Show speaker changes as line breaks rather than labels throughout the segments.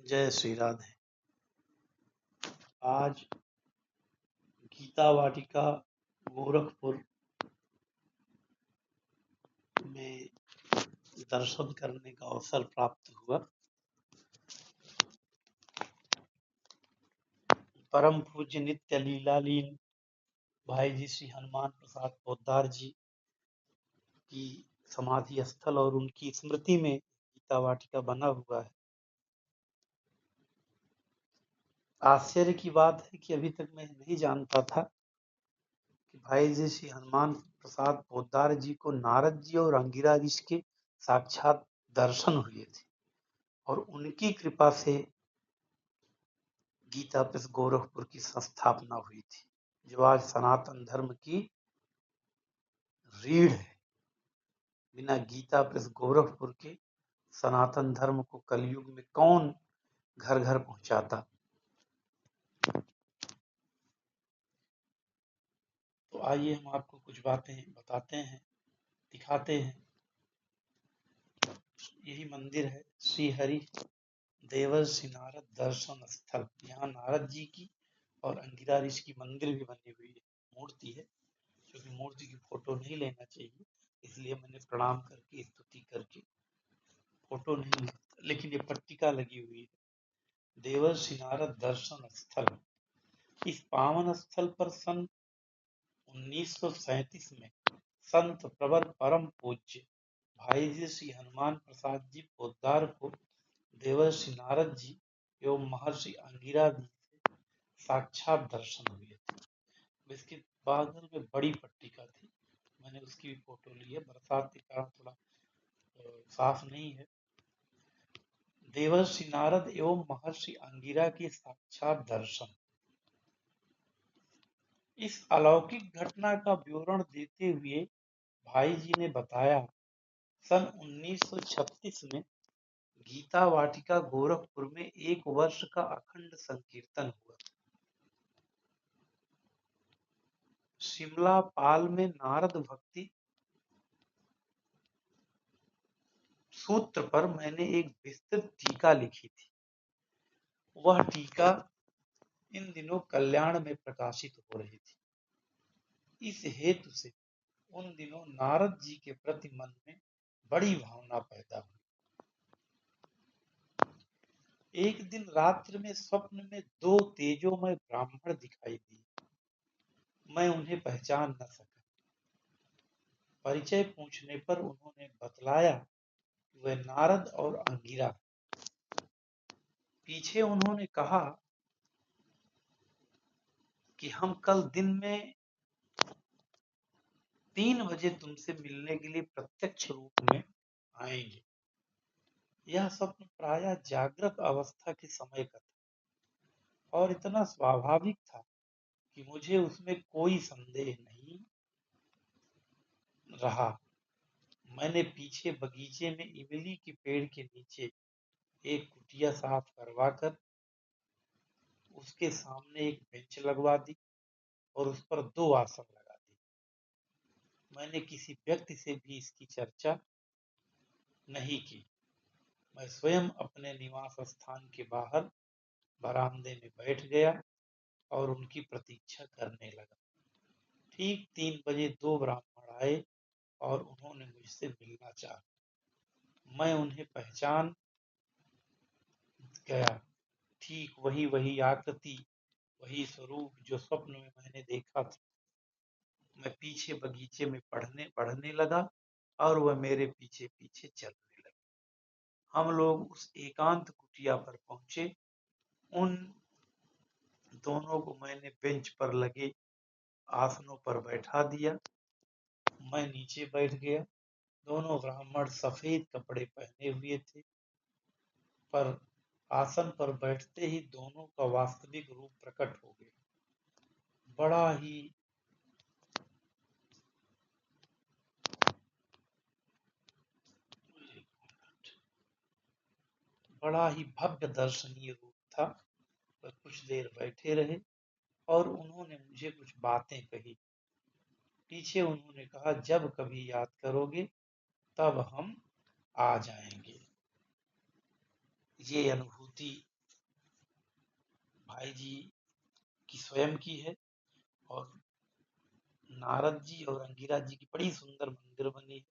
जय श्री राधे। आज गीता वाटिका गोरखपुर में दर्शन करने का अवसर प्राप्त हुआ। परम पूज्य नित्य लीलालीन भाई जी श्री हनुमान प्रसाद पोद्दार जी की समाधि स्थल और उनकी स्मृति में गीता वाटिका बना हुआ है। आश्चर्य की बात है कि अभी तक मैं नहीं जानता था कि भाई जी श्री हनुमान प्रसाद पोद्दार जी को नारद जी और अंगिरा ऋषि के साक्षात दर्शन हुए थे और उनकी कृपा से गीता प्रेस गोरखपुर की स्थापना हुई थी, जो आज सनातन धर्म की रीढ़ है। बिना गीता प्रेस गोरखपुर के सनातन धर्म को कलयुग में कौन घर घर पहुंचाता। तो आइए हम आपको कुछ बातें बताते हैं, दिखाते हैं। यही मंदिर है श्री हरि देवर्षि नारद दर्शन स्थल। यहाँ नारद जी की और अंगिरा ऋषि की मंदिर भी बनी हुई है, मूर्ति है। क्योंकि मूर्ति की फोटो नहीं लेना चाहिए, इसलिए मैंने प्रणाम करके स्तुति करके फोटो नहीं लिया, लेकिन ये पट्टिका लगी हुई है। देवर्षि नारद दर्शन स्थल। इस पावन स्थल पर सन 1937 में संत प्रवर परम पूज्य भाई जी श्री हनुमान प्रसाद जी पोद्दार को देवर्षि नारद जी एवं महर्षि अंगिरा जी से साक्षात दर्शन हुए थे। इसके बगल में बड़ी पट्टिका थी, मैंने उसकी भी फोटो ली है। बरसात के कारण थोड़ा साफ नहीं है। देवर्षि नारद एवं महर्षि अंगिरा के साक्षात दर्शन। इस अलौकिक घटना का विवरण देते हुए भाई जी ने बताया, सन 1936 में गीता वाटिका गोरखपुर में 1 वर्ष का अखंड संकीर्तन हुआ। शिमला पाल में नारद भक्ति सूत्र पर मैंने एक विस्तृत टीका लिखी थी। वह टीका इन दिनों कल्याण में प्रकाशित हो रही थी। इस हेतु से उन दिनों नारद जी के प्रति मन में बड़ी भावना पैदा हुई। एक दिन रात्रि में स्वप्न में 2 तेजोमय ब्राह्मण दिखाई दिए। मैं उन्हें पहचान न सका। परिचय पूछने पर उन्होंने बतलाया कि वह नारद और अंगिरा। पीछे उन्होंने कहा कि हम कल दिन में 3 बजे तुमसे मिलने के लिए प्रत्यक्ष रूप में आएंगे। यह स्वप्न प्रायः जागृत अवस्था के समय का था और इतना स्वाभाविक था कि मुझे उसमें कोई संदेह नहीं रहा। मैंने पीछे बगीचे में इमली के पेड़ के नीचे एक कुटिया साफ करवाकर उसके सामने एक बेंच लगवा दी और उस पर 2 आसन लगा दिए। मैंने किसी व्यक्ति से भी इसकी चर्चा नहीं की। मैं स्वयं अपने निवास स्थान के बाहर बरामदे में बैठ गया और उनकी प्रतीक्षा करने लगा। ठीक 3 बजे 2 ब्राह्मण आए और उन्होंने मुझसे मिलना चाहा। मैं उन्हें पहचान गया। ठीक वही आकृति, वही स्वरूप जो स्वप्न में मैंने देखा था। मैं पीछे बगीचे में बढ़ने लगा और वह मेरे पीछे पीछे चलने लगे। हम लोग उस एकांत कुटिया पर पहुंचे। उन दोनों को मैंने बेंच पर लगे आसनों पर बैठा दिया। मैं नीचे बैठ गया। दोनों ब्राह्मण सफेद कपड़े पहने हुए थे, पर आसन पर बैठते ही दोनों का वास्तविक रूप प्रकट हो गया। बड़ा ही भव्य दर्शनीय रूप था। वह कुछ देर बैठे रहे और उन्होंने मुझे कुछ बातें कही। पीछे उन्होंने कहा, जब कभी याद करोगे तब हम आ जाएंगे। ये अनुभूति भाई जी की स्वयं की है, और नारद जी और अंगिरा जी की बड़ी सुंदर मंदिर बनी है।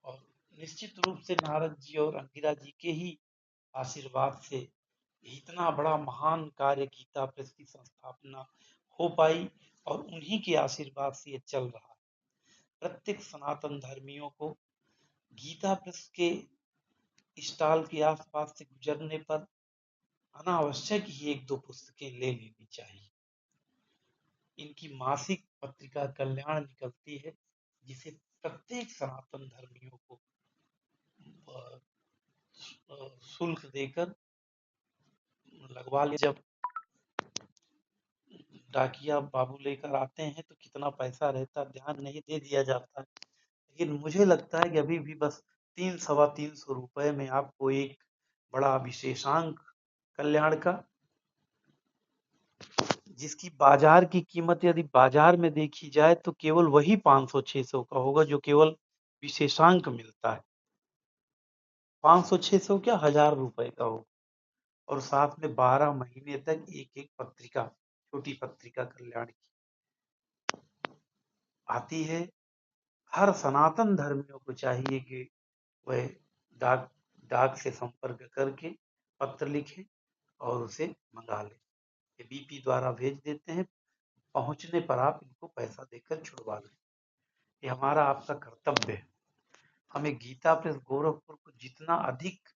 और निश्चित रूप से नारद जी और अंगिरा जी के ही आशीर्वाद से इतना बड़ा महान कार्य गीता प्रेस की संस्थापना हो पाई, और उन्हीं के आशीर्वाद से ये चल रहा है। प्रत्येक सनातन धर्मियों को गीता प्रेस के स्टॉल के आसपास से गुजरने पर अनावश्यक ही एक दो पुस्तकें ले लेनी चाहिए। इनकी मासिक पत्रिका कल्याण निकलती है, जिसे प्रत्येक सनातन धर्मियों को शुल्क देकर लगवा ले। जब डाकिया बाबू लेकर आते हैं तो कितना पैसा रहता ध्यान नहीं दे दिया जाता है, लेकिन मुझे लगता है कि अभी भी बस 300-350 रुपए में आपको एक बड़ा विशेषांक कल्याण का, जिसकी बाजार की कीमत यदि बाजार में देखी जाए तो केवल वही 500-600 का होगा जो केवल विशेषांक मिलता है। 500-600 क्या 1000 रुपए का होगा, और साथ में 12 महीने तक एक एक पत्रिका, छोटी पत्रिका कल्याण की आती है। हर सनातन धर्मियों को चाहिए कि वह डाक डाक से संपर्क करके पत्र लिखें और उसे मंगा लें। ये बीपी द्वारा भेज देते हैं, पहुंचने पर आप इनको पैसा देकर छुड़वा लें। ये हमारा आपका कर्तव्य है। हमें गीता प्रेस गोरखपुर को जितना अधिक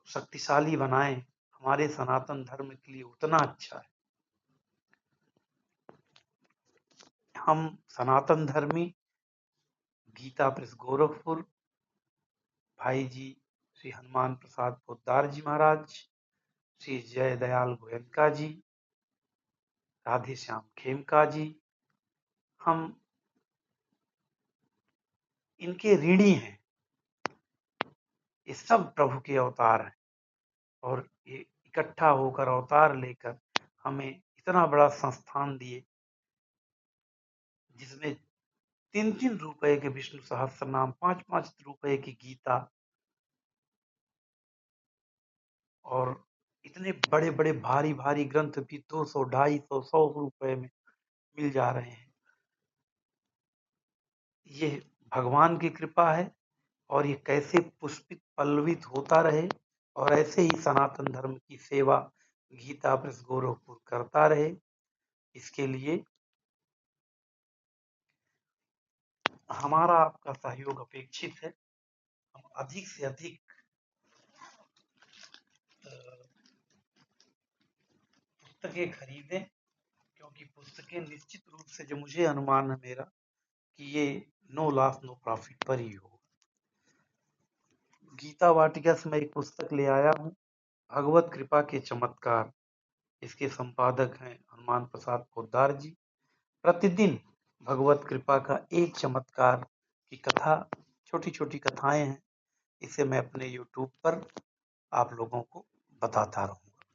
शक्तिशाली बनाएं, हमारे सनातन धर्म के लिए उतना अच्छा है। हम सनातन धर्मी गीता प्रेस गोरखपुर, भाई जी श्री हनुमान प्रसाद पोद्दार जी महाराज, श्री जय दयाल गोयनका जी, राधे श्याम खेमका जी, हम इनके ऋणी हैं। ये सब प्रभु के अवतार हैं, और ये इकट्ठा होकर अवतार लेकर हमें इतना बड़ा संस्थान दिए, जिसमें 3-3 रुपए के विष्णु सहस्त्र नाम, 5-5 रुपए की गीता, और इतने बड़े बड़े भारी भारी ग्रंथ भी 200, 250, 100 रुपए में मिल जा रहे हैं। ये भगवान की कृपा है, और ये कैसे पुष्पित पल्लवित होता रहे, और ऐसे ही सनातन धर्म की सेवा गीता प्रेस गोरखपुर करता रहे। इसके लिए हमारा आपका सहयोग अपेक्षित है। हम अधिक से अधिक पुस्तकें खरीदें, क्योंकि पुस्तकें निश्चित रूप से, जो मुझे अनुमान है मेरा, कि ये नो लॉस नो प्रॉफिट पर ही हो। गीता वाटिका से मैं एक पुस्तक ले आया हूँ, भगवत कृपा के चमत्कार। इसके संपादक हैं हनुमान प्रसाद पोद्दार जी। प्रतिदिन भगवत कृपा का एक चमत्कार की कथा, छोटी छोटी कथाएं हैं, इसे मैं अपने यूट्यूब पर आप लोगों को बताता रहूंगा,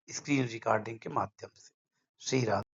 स्क्रीन रिकॉर्डिंग के माध्यम से। श्री राधे।